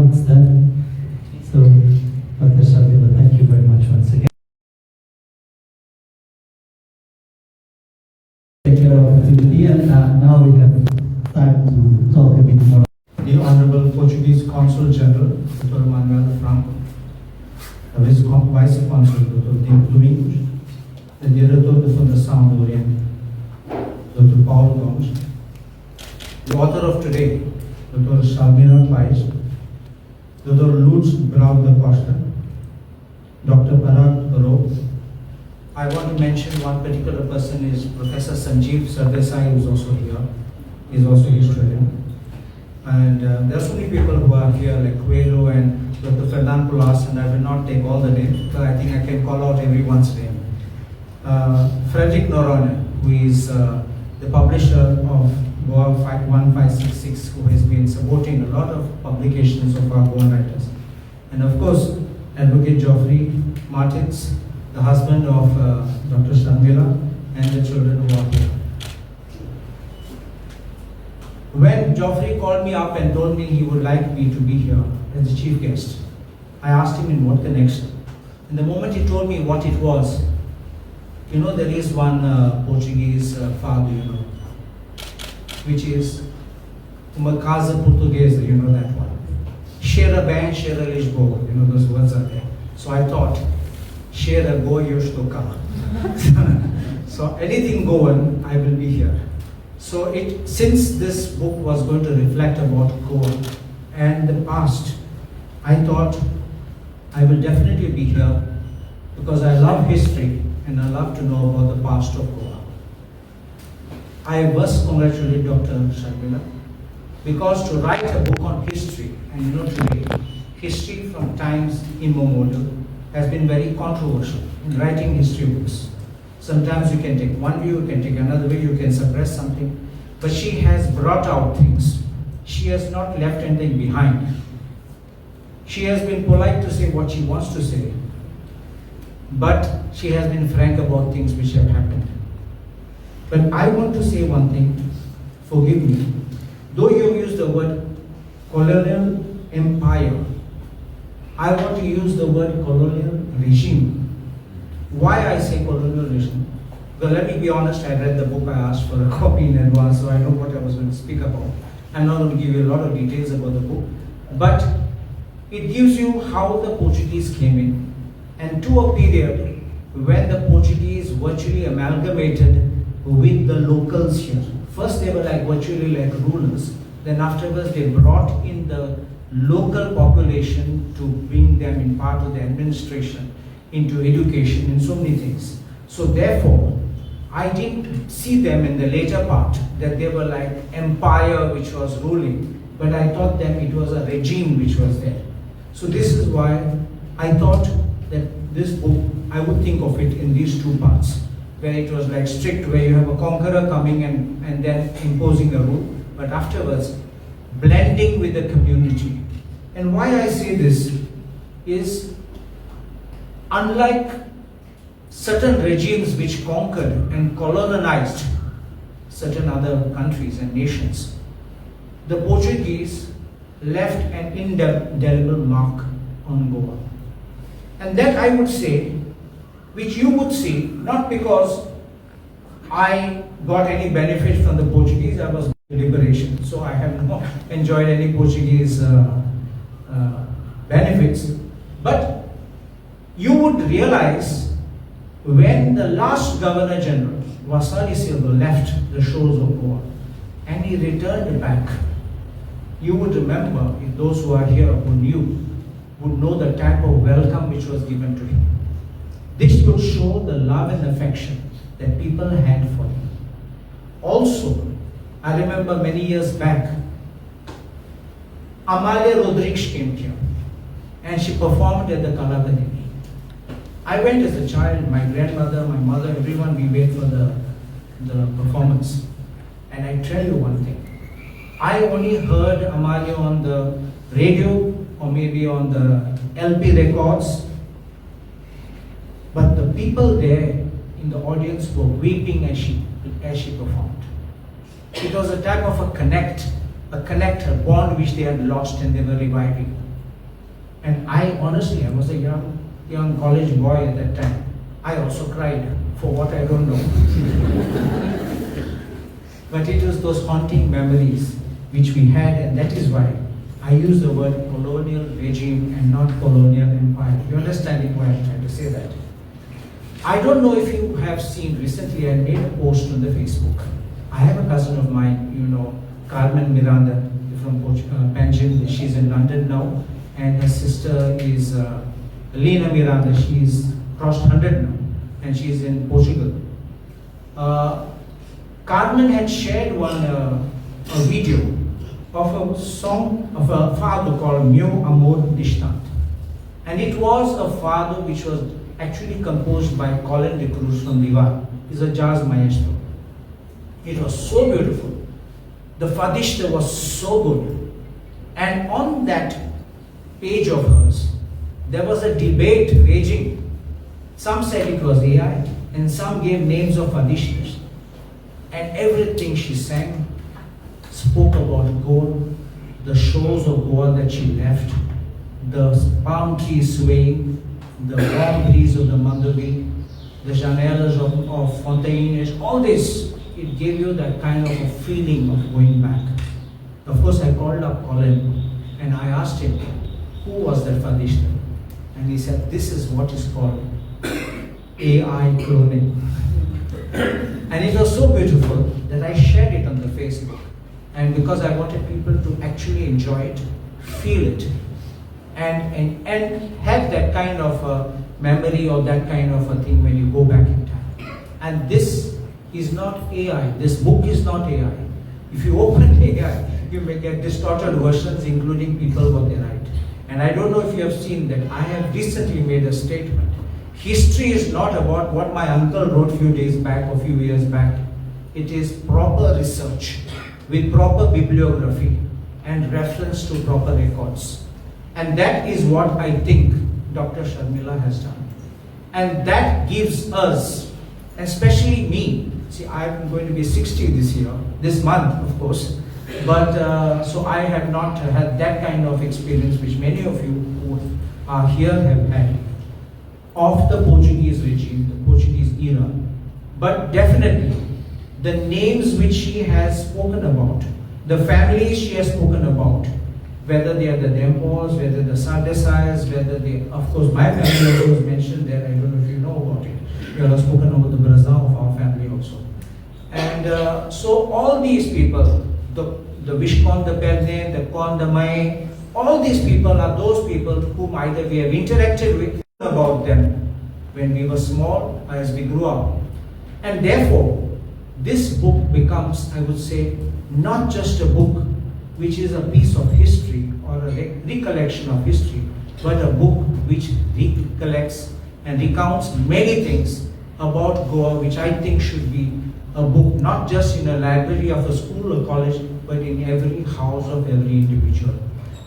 once done. So, Dr. Shabila, thank you very much once again. Take care of opportunity, and now we have time to talk a bit more. The Honorable Portuguese Consul General, Dr. Manuel Franco, the Vice Consul, Dr. Tim Domingos, the Director of the Fundação do Oriente, Dr. Paulo Gomes, the author of today, Dr. Shalmira Pais, Dr. Lutz Brau da Costa, Dr. Parag Ro. I want to mention one particular person is Professor Sanjeev Sardesai, who is also here. He is also a historian. And there are so many people who are here, like Quero and Dr. Fernand Pulas, and I will not take all the names, but I think I can call out everyone's name. Frederick Noronha, who is the publisher of Goa 1566, who has been supporting a lot of publications of our Goan writers. And of course, Advocate Geoffrey Martins, the husband of Dr. Shamila, and the children who are here. When Geoffrey called me up and told me he would like me to be here as the chief guest, I asked him in what connection. And the moment he told me what it was, you know, there is one Portuguese fado, you know, which is uma casa portuguesa, you know that one. Cheira bem, cheira Lisboa, you know, those words are there. So I thought, cheira boa, eu estou cá. So anything Goan, I will be here. So since this book was going to reflect about Goa and the past, I thought I will definitely be here because I love history and I love to know about the past of Goa. I must congratulate Dr. Sharmila because to write a book on history, and you know today, history from times immemorial has been very controversial in writing history books. Sometimes you can take one view, you can take another way, you can suppress something. But she has brought out things. She has not left anything behind. She has been polite to say what she wants to say. But she has been frank about things which have happened. But I want to say one thing, forgive me. Though you use the word colonial empire, I want to use the word colonial regime. Why I say colonial regime? Well, let me be honest, I read the book, I asked for a copy in advance, so I know what I was going to speak about. I'm not going to give you a lot of details about the book, but it gives you how the Portuguese came in, and to a period when the Portuguese virtually amalgamated with the locals here. First they were like virtually like rulers, then afterwards they brought in the local population to bring them in part of the administration, into education, and so many things. So therefore, I didn't see them in the later part that they were like empire which was ruling, but I thought that it was a regime which was there. So this is why I thought that this book, I would think of it in these two parts, where it was like strict, where you have a conqueror coming and then imposing a rule, but afterwards blending with the community. And why I say this is, unlike certain regimes which conquered and colonized certain other countries and nations, the Portuguese left an indelible mark on Goa. And that I would say, which you would see, not because I got any benefit from the Portuguese, I was liberation, so I have not enjoyed any Portuguese benefits, but you would realize when the last Governor General, Vasari Silva, left the shores of Goa and he returned back, you would remember, if those who are here who knew, would know the type of welcome which was given to him. This would show the love and affection that people had for him. Also, I remember many years back, Amalia Rodrigues came here and she performed at the Kalakademi. I went as a child, my grandmother, my mother, everyone, we wait for the performance. And I tell you one thing, I only heard Amalia on the radio or maybe on the LP records, but the people there in the audience were weeping as she performed. It was a type of a connect, a bond which they had lost and they were reviving. And I honestly, I was a young college boy at that time. I also cried for what I don't know. But it was those haunting memories which we had, and that is why I use the word colonial regime and not colonial empire. You understanding why I'm trying to say that? I don't know if you have seen recently, I made a post on the Facebook. I have a cousin of mine, you know, Carmen Miranda from Panjim. She's in London now, and her sister is Lena Miranda. She's crossed 100 now, and she's in Portugal. Carmen had shared a video of a song of a father called Meu Amor Distante. And it was a father which was actually composed by Colin de Cruz from Diva. He's a jazz maestro. It was so beautiful. The Fadishta was so good. And on that page of hers, there was a debate raging. Some said it was AI, and some gave names of Fadishtas. And everything she sang spoke about Goan, the shores of Goa that she left, the palm trees swaying, the warm breeze of the Mandavi, the janelas of Fontaines, all this, it gave you that kind of a feeling of going back. Of course, I called up Colin and I asked him, who was that Fadishta? And he said, this is what is called AI cloning. And it was so beautiful that I shared it on the Facebook. And because I wanted people to actually enjoy it, feel it, and have that kind of a memory or that kind of a thing when you go back in time. And this is not AI. This book is not AI. If you open AI, you may get distorted versions, including people what they write. And I don't know if you have seen that I have recently made a statement. History is not about what my uncle wrote few days back or few years back. It is proper research with proper bibliography and reference to proper records. And that is what I think Dr. Sharmila has done. And that gives us, especially me, see, I'm going to be 60 this year, this month of course, but so I have not had that kind of experience which many of you who are here have had of the Portuguese regime, the Portuguese era. But definitely, the names which she has spoken about, the families she has spoken about, whether they are the Dempos, whether the Sardesais, whether they, of course, my family also was mentioned there. I don't know if you know about it. We have spoken about the Brazil of our family also. And so all these people, the Vishkon, the Perne, the Kon, the Mai, all these people are those people whom either we have interacted with about them when we were small or as we grew up. And therefore, this book becomes, I would say, not just a book which is a piece of history or a recollection of history, but a book which recollects and recounts many things about Goa, which I think should be a book not just in a library of a school or college, but in every house of every individual.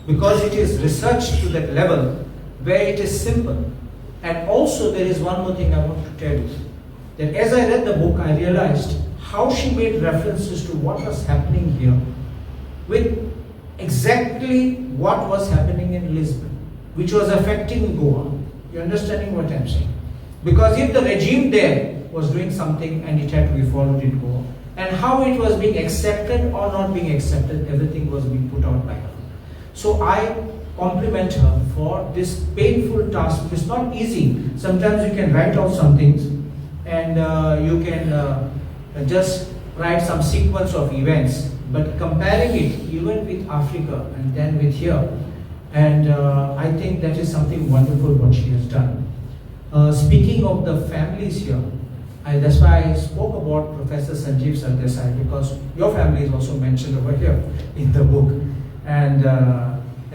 Because it is researched to that level where it is simple. And also there is one more thing I want to tell you, that as I read the book, I realized how she made references to what was happening here with exactly what was happening in Lisbon, which was affecting Goa. You're understanding what I'm saying? Because if the regime there was doing something and it had to be followed in Goa, and how it was being accepted or not being accepted, everything was being put out by her. So I compliment her for this painful task. It's not easy. Sometimes you can write out some things and you can just write some sequence of events, but comparing it even with Africa and then with here, and I think that is something wonderful what she has done. Speaking of the families here, that's why I spoke about Professor Sanjeev Sardesai, because your family is also mentioned over here in the book. And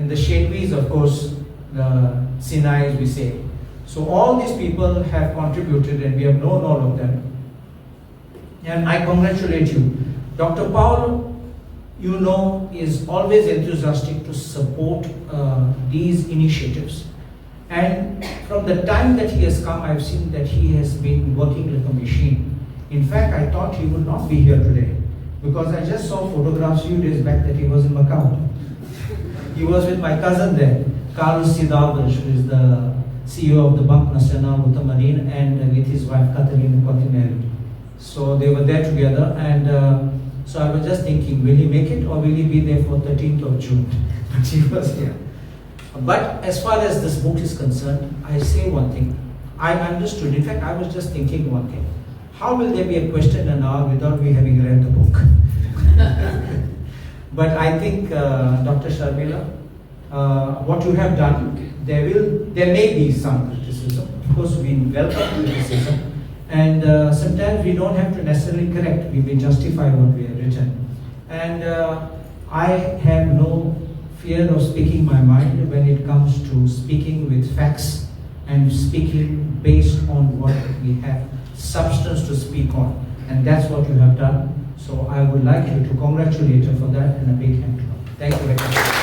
the Shedvis, of course, the Sinais we say. So all these people have contributed and we have known all of them. And I congratulate you. Dr. Paul, you know, is always enthusiastic to support these initiatives. And from the time that he has come, I've seen that he has been working like a machine. In fact, I thought he would not be here today, because I just saw photographs few days back that he was in Macau. He was with my cousin there, Carlos Alvares, who is the CEO of the Banco Nacional Ultramarine, and with his wife Catarina Cotinelli. So they were there together, and so I was just thinking, will he make it or will he be there for 13th of June? But he was here. But as far as this book is concerned, I say one thing. I understood, in fact, I was just thinking one thing. How will there be a question and hour without me having read the book? But I think, Dr. Sharmila, what you have done, there may be some criticism. Of course, we welcome criticism. And sometimes we don't have to necessarily correct, we may justify what we have written. And I have no fear of speaking my mind when it comes to speaking with facts and speaking based on what we have substance to speak on. And that's what you have done. So I would like you to congratulate you for that and a big hand. Thank you very much.